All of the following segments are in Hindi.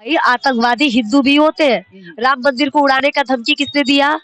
भाई आतंकवादी हिंदू भी होते हैं। राम मंदिर को उड़ाने का धमकी किसने दिया?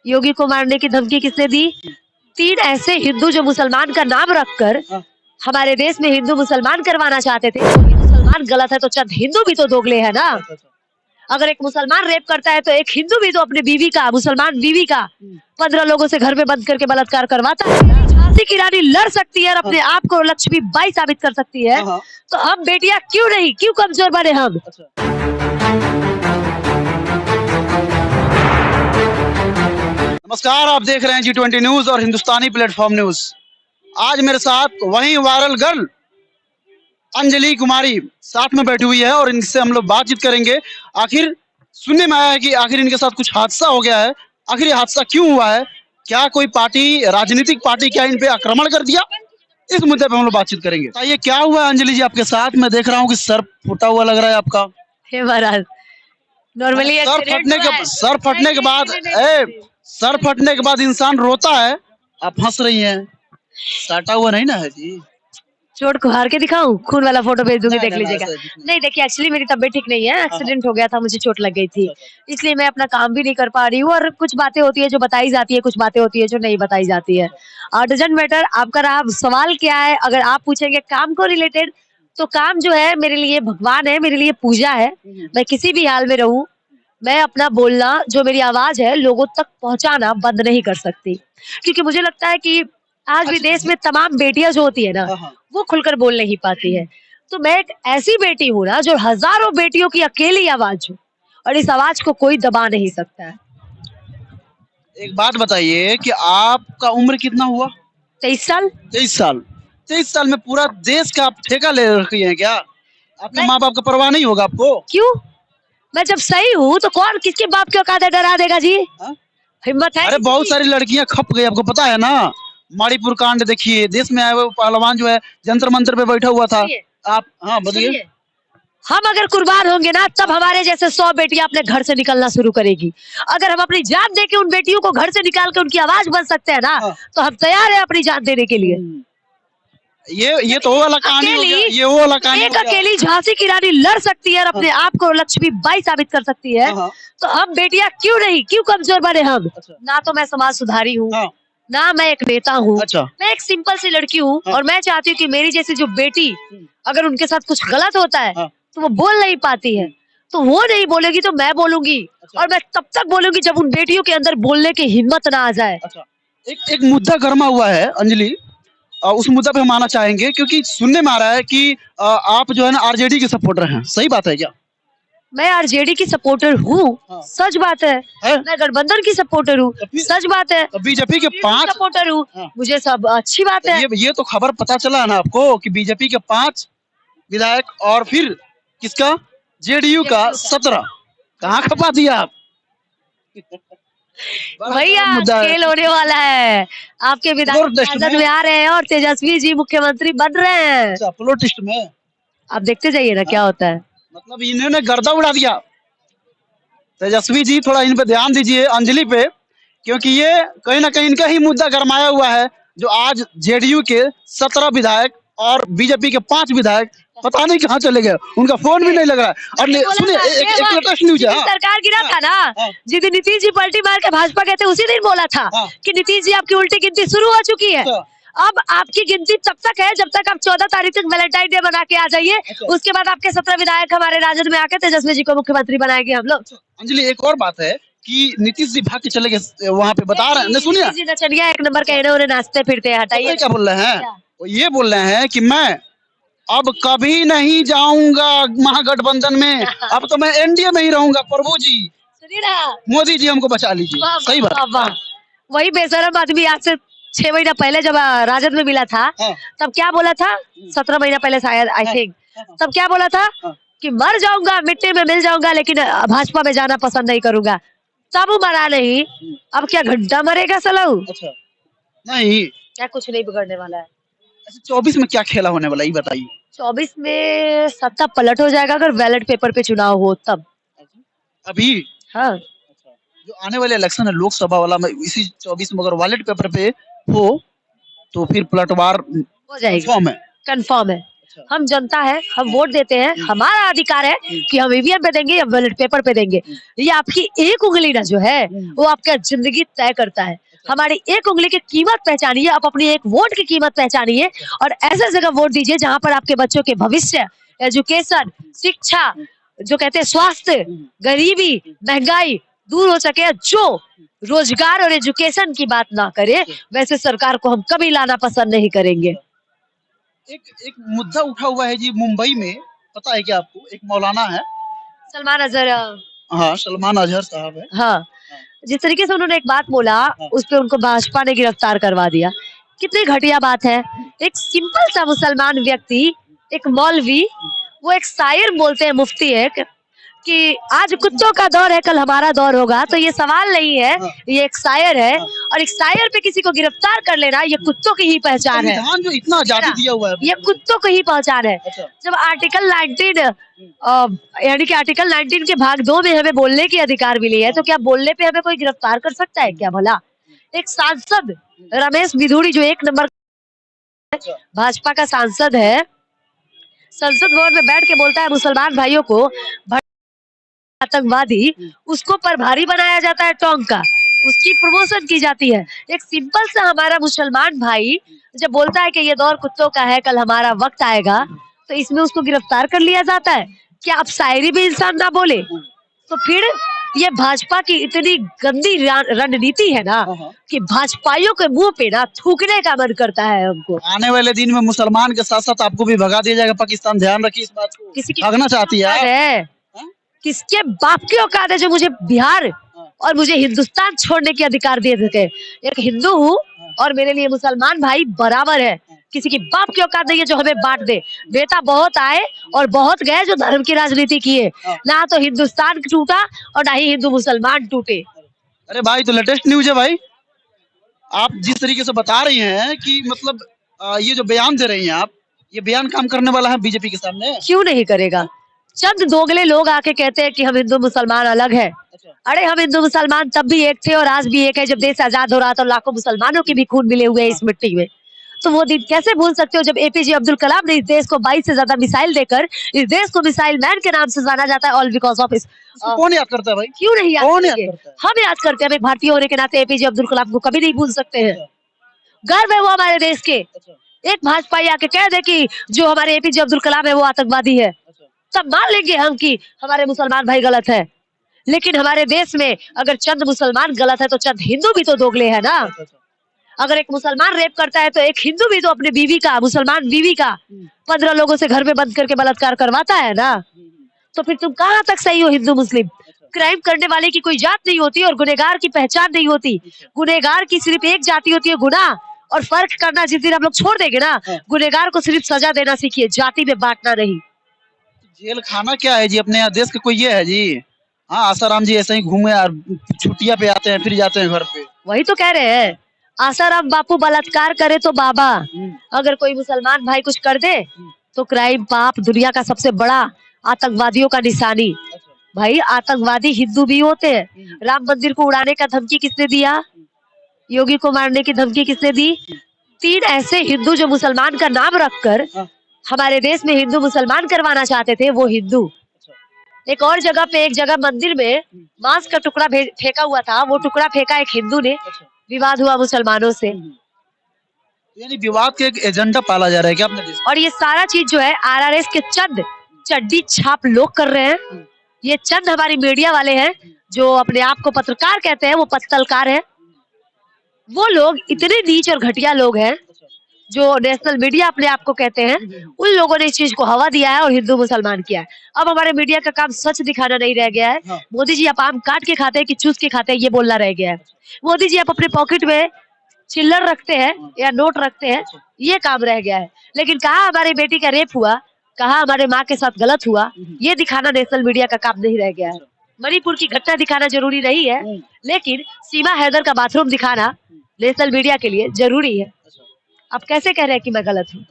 योगी को मारने की धमकी किसने दी? 3 ऐसे हिंदू जो मुसलमान का नाम रखकर हमारे देश में हिंदू मुसलमान करवाना चाहते थे। तो मुसलमान गलत है तो चंद हिंदू भी तो दोगले है ना। अगर एक मुसलमान रेप करता है तो एक हिंदू भी तो अपने बीवी का, मुसलमान बीवी का 15 लोगों से घर में बंद करके बलात्कार करवाता है। झांसी की रानी लड़ सकती है और अपने आप को लक्ष्मीबाई साबित कर सकती है, तो हम बेटियां क्यों नहीं, क्यों कमजोर बने हम? नमस्कार, आप देख रहे हैं G20 न्यूज और हिंदुस्तानी प्लेटफॉर्म न्यूज। आज मेरे साथ वही वायरल गर्ल अंजलि कुमारी साथ में बैठी हुई है और इनसे हम लोग बातचीत करेंगे। आखिर सुनने में आया है कि आखिर इनके साथ कुछ हादसा हो गया है। आखिर ये हादसा क्यों हुआ है? क्या कोई पार्टी, राजनीतिक पार्टी क्या इन पे आक्रमण कर दिया? इस मुद्दे पे हम लोग बातचीत करेंगे। ये क्या हुआ है अंजलि जी आपके साथ? मैं देख रहा हूँ कि सर फूटा हुआ लग रहा है आपका। हे महाराज, नॉर्मली सर फटने के बाद इंसान रोता है, आप हंस रही हैं। साटा हुआ नहीं ना है जी? चोट को हार के दिखाऊं? खून वाला फोटो भेज दूंगी, देख लीजिएगा। नहीं देखिए, एक्चुअली मेरी तबीयत ठीक नहीं है, एक्सीडेंट हो गया था, मुझे चोट लग गई थी, इसलिए मैं अपना काम भी नहीं कर पा रही हूँ। और कुछ बातें होती है जो बताई जाती है, कुछ बातें होती है जो नहीं बताई जाती है। डजंट मैटर आपका सवाल क्या है। अगर आप पूछेंगे काम को रिलेटेड, तो काम जो है मेरे लिए भगवान है, मेरे लिए पूजा है। मैं किसी भी हाल में रहूं, मैं अपना बोलना, जो मेरी आवाज है लोगों तक पहुंचाना बंद नहीं कर सकती, क्योंकि मुझे लगता है कि आज भी देश में तमाम बेटियां जो होती है ना, वो खुलकर बोल नहीं पाती है। तो मैं एक ऐसी बेटी हूँ ना, जो हजारों बेटियों की अकेली आवाज हूँ, और इस आवाज को कोई दबा नहीं सकता है। एक बात बताइए कि आपका उम्र कितना हुआ? 23 साल। 23 साल में पूरा देश का आप ठेका ले रखी हैं क्या? अपने माँ बाप का परवाह नहीं होगा आपको? क्यों? मैं जब सही हूँ तो कौन किसके बाप के औकात है डरा देगा जी? हिम्मत है? अरे बहुत सारी लड़कियां खप गई, आपको पता है ना। मणिपुर कांड देखिए, देश में आए हुए पहलवान जो है जंतर मंतर पे बैठा हुआ था। आप बताइए। हम अगर कुर्बान होंगे ना, तब हमारे जैसे 100 बेटियां अपने घर से निकलना शुरू करेगी। अगर हम अपनी जान दे के उन बेटियों को घर से निकाल के उनकी आवाज बन सकते हैं ना, तो हम तैयार हैं अपनी जान देने के लिए। ये तो वो वाला कहानी हो गया, ये वो वाला कहानी। एक अकेली झांसी की रानी लड़ सकती है और अपने आप को लक्ष्मीबाई साबित कर सकती है, तो हम बेटियां क्यों नहीं, क्यों कमजोर बने हम? ना तो मैं समाज सुधारी हूँ, ना मैं एक नेता हूँ, मैं एक सिंपल सी लड़की हूँ। और मैं चाहती हूँ कि मेरी जैसी जो बेटी, अगर उनके साथ कुछ गलत होता है तो वो बोल नहीं पाती है, तो वो नहीं बोलेगी तो मैं बोलूंगी। और मैं तब तक बोलूंगी जब उन बेटियों के अंदर बोलने की हिम्मत ना आ जाए। एक मुद्दा गर्मा हुआ है अंजलि, उस मुद्दा पे हम आना चाहेंगे, क्योंकि सुनने में आ रहा है कि आप जो है ना आरजेडी के सपोर्टर हैं। सही बात है क्या? मैं आरजेडी की सपोर्टर हूँ, सच बात है। मैं गठबंधन की सपोर्टर हूँ, सच बात है। बीजेपी के 5 सपोर्टर हूँ, मुझे सब अच्छी बात है। ये तो खबर पता चला है ना आपको कि बीजेपी के 5 विधायक और फिर किसका, जेडीयू का 17। कहाँ खपा दिया आप? भैया खेल होने वाला है, आपके विधायक संसद में आ रहे हैं और तेजस्वी जी मुख्यमंत्री बन रहे हैं। प्लोटिस्ट में आप देखते जाइए ना क्या होता है। मतलब इन्होंने गर्दा उड़ा दिया। तेजस्वी जी थोड़ा इन पे ध्यान दीजिए, अंजलि पे, क्योंकि ये कहीं ना कहीं इनका ही मुद्दा गरमाया हुआ है, जो आज जेडीयू के 17 विधायक और बीजेपी के 5 विधायक पता नहीं कहाँ चले गए, उनका फोन भी नहीं लग रहा है। और सुनिए, एक लेटेस्ट न्यूज है। सरकार गिरा था ना, जिस दिन नीतीश जी पलटी मार के भाजपा गए थे, उसी दिन बोला था कि नीतीश जी आपकी उल्टी गिनती शुरू हो चुकी है। अब आपकी गिनती तब तक है जब तक आप 14 तारीख तक वैलेंटाइन डे बना के आ जाइए। उसके बाद आपके 17 विधायक हमारे राजद में आके तेजस्वी जी को मुख्यमंत्री बनाएंगे हम लोग। अंजलि, एक और बात है कि नीतीश जी भाग के चले गए, वहाँ पे बता रहे हैं, सुनिए। नचनिया एक नंबर का उन्हें नाचते फिरते हटाइए। क्या बोल रहे हैं? ये बोल रहे हैं कि मैं अब कभी नहीं जाऊंगा महागठबंधन में, अब तो मैं एनडीए में ही रहूंगा। प्रभु जी, सुनिए ना, मोदी जी हमको बचा लीजिए। सही बात। वही बेशरम आदमी आज से 6 महीना पहले जब राजद में मिला था, तब क्या बोला था? 17 महीना पहले शायद, आई थिंक, तब क्या बोला था कि मर जाऊंगा, मिट्टी में मिल जाऊंगा, लेकिन भाजपा में जाना पसंद नहीं करूंगा। तब वो मरा नहीं, अब क्या घंटा मरेगा सलाऊ? नहीं, क्या कुछ नहीं बिगड़ने वाला है। 24 में क्या खेला होने वाला, ये बताइए। 24 में सत्ता पलट हो जाएगा, अगर बैलेट पेपर पे चुनाव हो तब। अभी हाँ, जो आने वाले इलेक्शन है लोकसभा वाला में, इसी 24 में अगर बैलेट पेपर पे हो तो फिर पलटवार हो जाएगी, कंफर्म है। हम जनता है, हम वोट देते हैं, हमारा अधिकार है कि हम ईवीएम पे देंगे या बैलेट पेपर पे देंगे। ये आपकी एक उंगली ना जो है वो आपका जिंदगी तय करता है। हमारी एक उंगली की कीमत पहचानिए, आप अपनी एक वोट की कीमत पहचानिए और ऐसे जगह वोट दीजिए जहां पर आपके बच्चों के भविष्य, एजुकेशन, शिक्षा, जो कहते हैं स्वास्थ्य, गरीबी, महंगाई दूर हो सके। जो रोजगार और एजुकेशन की बात ना करे वैसे सरकार को हम कभी लाना पसंद नहीं करेंगे। एक एक मुद्दा उठा हुआ है जी मुंबई में, पता है क्या आपको? एक मौलाना है, सलमान अजहर हाँ सलमान अजहर साहब है। हाँ, जिस तरीके से उन्होंने एक बात बोला हाँ। उस पे उनको भाजपा ने गिरफ्तार करवा दिया। कितनी घटिया बात है। एक सिंपल सा मुसलमान व्यक्ति, एक मौलवी, वो एक शायर बोलते हैं, मुफ्ती एक, कि आज कुत्तों का दौर है कल हमारा दौर होगा। तो ये सवाल नहीं है, हाँ। ये एक शायर है हाँ। और एक शायर पे किसी को गिरफ्तार कर लेना ये कुत्तों की ही पहचान है। संविधान जो इतना आजादी दिया हुआ है, ये कुत्तों की ही पहचान है। अच्छा। जब आर्टिकल 19 यानी कि आर्टिकल 19 के भाग 2 में हमें बोलने की अधिकार मिली है, तो क्या बोलने पे हमें कोई गिरफ्तार कर सकता है क्या भला? एक सांसद रमेश बिधूड़ी जो 1 नंबर भाजपा का सांसद है, संसद भवन में बैठ के बोलता है मुसलमान भाइयों को आतंकवादी, उसको प्रभारी बनाया जाता है टोंक का, उसकी प्रमोशन की जाती है। एक सिंपल सा हमारा मुसलमान भाई जब बोलता है कि ये दौर कुत्तों का है कल हमारा वक्त आएगा, तो इसमें उसको गिरफ्तार कर लिया जाता है। क्या आप शायरी भी इंसान ना बोले? तो फिर ये भाजपा की इतनी गंदी रणनीति है ना कि भाजपाइयों के मुंह पे ना थूकने का मन करता है हमको। आने वाले दिन में मुसलमान के साथ साथ आपको भी भगा दिया जाएगा पाकिस्तान, ध्यान रखिए इस बात को। किसी की भागना चाहती है आप? किसके बाप की औकात है जो मुझे बिहार और मुझे हिंदुस्तान छोड़ने के अधिकार दे सके? एक हिंदू हूँ और मेरे लिए मुसलमान भाई बराबर है। किसी की बाप की औकात नहीं है जो हमें बांट दे। नेता बहुत आए और बहुत गए जो धर्म की राजनीति किए, ना तो हिंदुस्तान टूटा और ना ही हिंदू मुसलमान टूटे। अरे भाई तो लेटेस्ट न्यूज है भाई, आप जिस तरीके से बता रही हैं कि मतलब ये जो बयान दे रही हैं आप, ये बयान काम करने वाला है बीजेपी के सामने? क्यों नहीं करेगा? चंद दोगले लोग आके कहते हैं कि हम हिंदू मुसलमान अलग है। अरे हम हिंदू मुसलमान तब भी एक थे और आज भी एक है। जब देश आजाद हो रहा था लाखों मुसलमानों के भी खून मिले हुए हैं इस मिट्टी में। तो वो दिन कैसे भूल सकते हो जब एपीजे अब्दुल कलाम ने इस देश को 22 से ज्यादा मिसाइल देकर इस देश को मिसाइल मैन के नाम से जाना जाता है, ऑल बिकॉज ऑफ इस। कौन याद करता है भाई? क्यों नहीं याद कौन याद करेंगे? करता है? हम याद करते हैं। हम एक भारतीय होने के नाते एपीजे अब्दुल कलाम को कभी नहीं भूल सकते हैं। गर्व है वो हमारे देश के। एक भाजपाई आके कह दे कि जो हमारे एपीजे अब्दुल कलाम है वो आतंकवादी है, तब मान लेंगे हम कि हमारे मुसलमान भाई गलत है। लेकिन हमारे देश में अगर चंद मुसलमान गलत है तो चंद हिंदू भी तो दोगले है ना। अगर एक मुसलमान रेप करता है तो एक हिंदू भी तो अपने बीवी का, मुसलमान बीवी का 15 लोगों से घर में बंद करके बलात्कार करवाता है ना। तो फिर तुम कहाँ तक सही हो हिंदू मुस्लिम? क्राइम करने वाले की कोई जात नहीं होती और गुनहगार की पहचान नहीं होती। गुनहगार की सिर्फ एक जाति होती है, गुनाह। और फर्क करना जिस दिन हम लोग छोड़ देंगे ना, गुनहगार को सिर्फ सजा देना सीखिए, जाति में बांटना नहीं। जेल खाना क्या है जी? अपने यहाँ देश का कोई ये है जी? हाँ आसाराम जी ऐसे ही घूमे और छुट्टियां पे आते हैं फिर जाते हैं घर पे। वही तो कह रहे हैं, आसाराम बापू बलात्कार करे तो बाबा, अगर कोई मुसलमान भाई कुछ कर दे तो क्राइम, पाप, दुनिया का सबसे बड़ा आतंकवादियों का निशानी। भाई आतंकवादी हिंदू भी होते हैं। राम मंदिर को उड़ाने का धमकी किसने दिया? योगी को मारने की धमकी किसने दी? 3 ऐसे हिंदू जो मुसलमान का नाम रखकर हमारे देश में हिंदू मुसलमान करवाना चाहते थे, वो हिंदू। एक और जगह पे, एक जगह मंदिर में मांस का टुकड़ा फेंका हुआ था, वो टुकड़ा फेंका एक हिंदू ने, विवाद हुआ मुसलमानों से। यानी विवाद के एक एजेंडा पाला जा रहा है क्या अपने देश? और ये सारा चीज जो है आरआरएस के चंद चड्डी छाप लोग कर रहे हैं। ये चंद हमारी मीडिया वाले हैं जो अपने आप को पत्रकार कहते हैं, वो पत्तलकार है। वो लोग इतने नीच और घटिया लोग हैं जो नेशनल मीडिया अपने आप को कहते हैं। उन लोगों ने इस चीज को हवा दिया है और हिंदू मुसलमान किया है। अब हमारे मीडिया का काम सच दिखाना नहीं रह गया है। मोदी जी आप आम काट के खाते हैं कि चूस के खाते हैं, ये बोलना रह गया है। मोदी जी आप अपने पॉकेट में चिल्लर रखते हैं या नोट रखते हैं, ये काम रह गया है। लेकिन कहाँ हमारी बेटी का रेप हुआ, कहाँ हमारे माँ के साथ गलत हुआ, ये दिखाना नेशनल मीडिया का काम नहीं रह गया है। मणिपुर की घटना दिखाना जरूरी नहीं है, लेकिन सीमा हैदर का बाथरूम दिखाना नेशनल मीडिया के लिए जरूरी है। आप कैसे कह रहे हैं कि मैं गलत हूँ?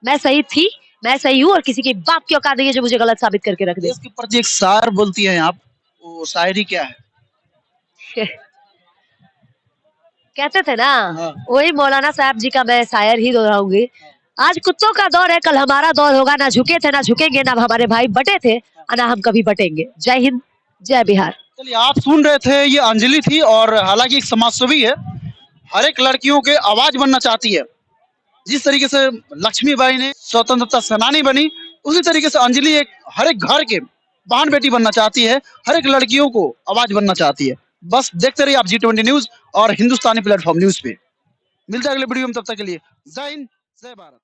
मैं सही थी, मैं सही हूँ और किसी की बाप की औकात नहीं है जो मुझे गलत साबित करके रख दे। इसके प्रति एक शायर बोलती हैं आप, वो शायरी क्या है? कहते थे ना, वही मौलाना साहब जी का मैं शायर ही दोहराऊंगी। आज कुत्तों का दौर है, कल हमारा दौर होगा। ना झुके थे, ना झुकेंगे, ना हमारे भाई बटे थे, और ना हम कभी बटेंगे। जय हिंद, जय बिहार। चलिए, आप सुन रहे थे, ये अंजलि थी और हालांकि एक समाजसेवी है, हर एक लड़कियों के आवाज बनना चाहती है। जिस तरीके से लक्ष्मीबाई ने स्वतंत्रता सेनानी बनी, उसी तरीके से अंजलि एक हर एक घर के बहन बेटी बनना चाहती है, हर एक लड़कियों को आवाज बनना चाहती है। बस देखते रहिए आप G20 न्यूज और हिंदुस्तानी प्लेटफॉर्म न्यूज पे। मिलते हैं अगले वीडियो में, तब तक के लिए जय हिंद, जय भारत।